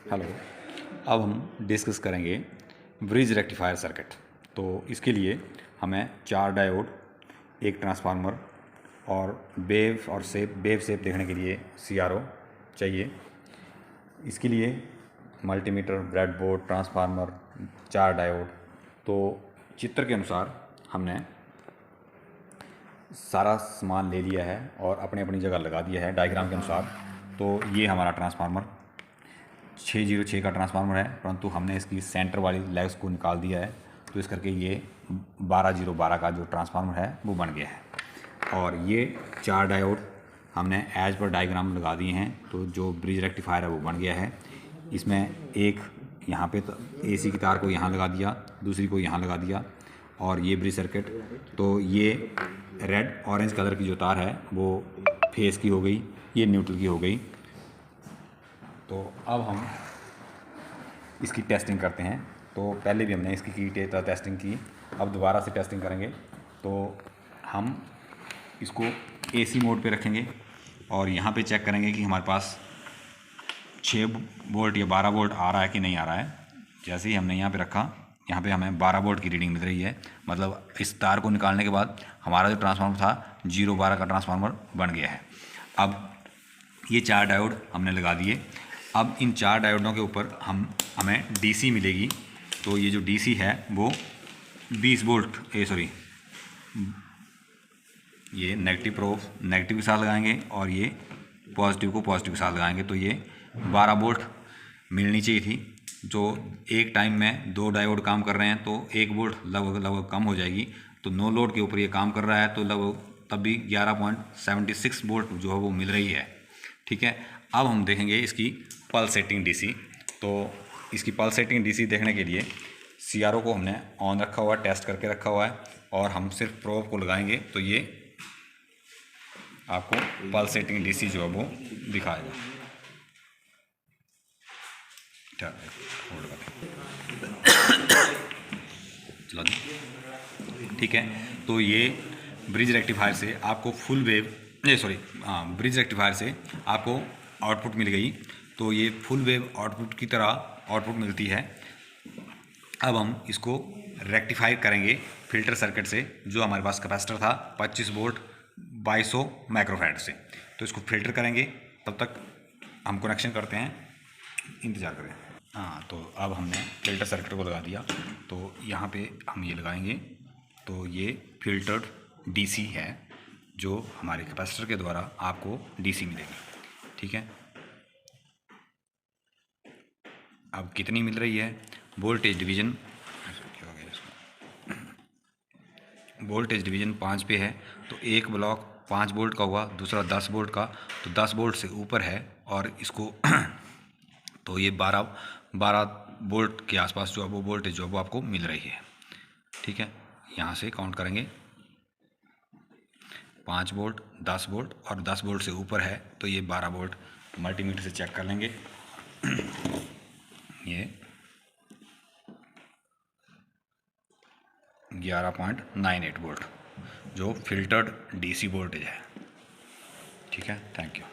Hello. अब हम discuss करेंगे ब्रिज रेक्टिफायर सर्किट। तो इसके लिए हमें 4 डायोड, एक ट्रांसफार्मर और वेव शेप देखने के लिए CRO चाहिए। इसके लिए मल्टीमीटर, ब्रेडबोर्ड, ट्रांसफार्मर, 4 डायोड। तो चित्र के अनुसार हमने सारा सामान ले लिया है और अपनी अपनी जगह लगा दिया है डायग्राम के अनुसार। तो ये हमारा ट्रांसफार्मर 606 का ट्रांसफार्मर है, परंतु हमने इसकी सेंटर वाली लेग्स को निकाल दिया है, तो इस करके ये 12012 का जो ट्रांसफार्मर है वो बन गया है। और ये 4 डायोड हमने एज पर डायग्राम लगा दिए हैं, तो जो ब्रिज रेक्टिफायर है वो बन गया है। इसमें एक यहाँ पे तो AC की तार को यहाँ लगा दिया, दूसरी को यहाँ लगा दिया, और ये ब्रिज सर्किट। तो ये रेड ऑरेंज कलर की जो तार है वो फेस की हो गई, ये न्यूट्रल की हो गई। तो अब हम इसकी टेस्टिंग करते हैं। तो पहले भी हमने इसकी टेस्टिंग की, अब दोबारा से टेस्टिंग करेंगे। तो हम इसको AC मोड पे रखेंगे और यहाँ पे चेक करेंगे कि हमारे पास 6 वोल्ट या 12 वोल्ट आ रहा है कि नहीं आ रहा है। जैसे ही हमने यहाँ पे रखा, यहाँ पे हमें 12 वोल्ट की रीडिंग मिल रही है, मतलब इस तार को निकालने के बाद हमारा जो ट्रांसफार्मर था 012 का ट्रांसफार्मर बन गया है। अब ये 4 डायोड हमने लगा दिए। अब इन 4 डायोडों के ऊपर हमें DC मिलेगी। तो ये जो DC है वो 20 वोल्ट ये नेगेटिव के साथ लगाएंगे और ये पॉजिटिव को पॉजिटिव के साथ लगाएंगे। तो ये 12 वोल्ट मिलनी चाहिए थी। जो एक टाइम में 2 डायोड काम कर रहे हैं तो 1 वोल्ट लगभग कम हो जाएगी। तो नो लोड के ऊपर ये काम कर रहा है, तो लगभग तब भी 11.76 वोल्ट जो है वो मिल रही है। ठीक है। अब हम देखेंगे इसकी पल्सेटिंग DC। तो इसकी पल्सेटिंग DC देखने के लिए CRO को हमने ऑन रखा हुआ है, टेस्ट करके रखा हुआ है, और हम सिर्फ प्रोब को लगाएंगे तो ये आपको पल्सेटिंग DC जो है वो दिखाएगा। चलो ठीक है। तो ये ब्रिज रेक्टिफायर से आपको ब्रिज रेक्टिफायर से आपको आउटपुट मिल गई। तो ये फुल वेव आउटपुट की तरह आउटपुट मिलती है। अब हम इसको रेक्टिफाई करेंगे फिल्टर सर्किट से, जो हमारे पास कैपेसिटर था 25 वोल्ट 2200 माइक्रोफैराड से। तो इसको फिल्टर करेंगे, तब तक हम कनेक्शन करते हैं, इंतज़ार करें। हाँ, तो अब हमने फिल्टर सर्किट को लगा दिया। तो यहाँ पे हम ये लगाएंगे। तो ये फिल्टर्ड DC है, जो हमारे कैपेसिटर के द्वारा आपको DC मिलेगी। ठीक है। अब कितनी मिल रही है? वोल्टेज डिवीज़न 5 पे है। तो एक ब्लॉक 5 वोल्ट का हुआ, दूसरा 10 वोल्ट का, तो 10 वोल्ट से ऊपर है और इसको तो ये 12 वोल्ट के आसपास जो है वो वोल्टेज जो है वो आपको मिल रही है। ठीक है। यहाँ से काउंट करेंगे, 5 वोल्ट, 10 वोल्ट और 10 वोल्ट से ऊपर है तो ये 12 वोल्ट। मल्टीमीटर से चेक कर लेंगे। ये 11.98 वोल्ट जो फिल्टर्ड DC वोल्टेज है। ठीक है। Thank you.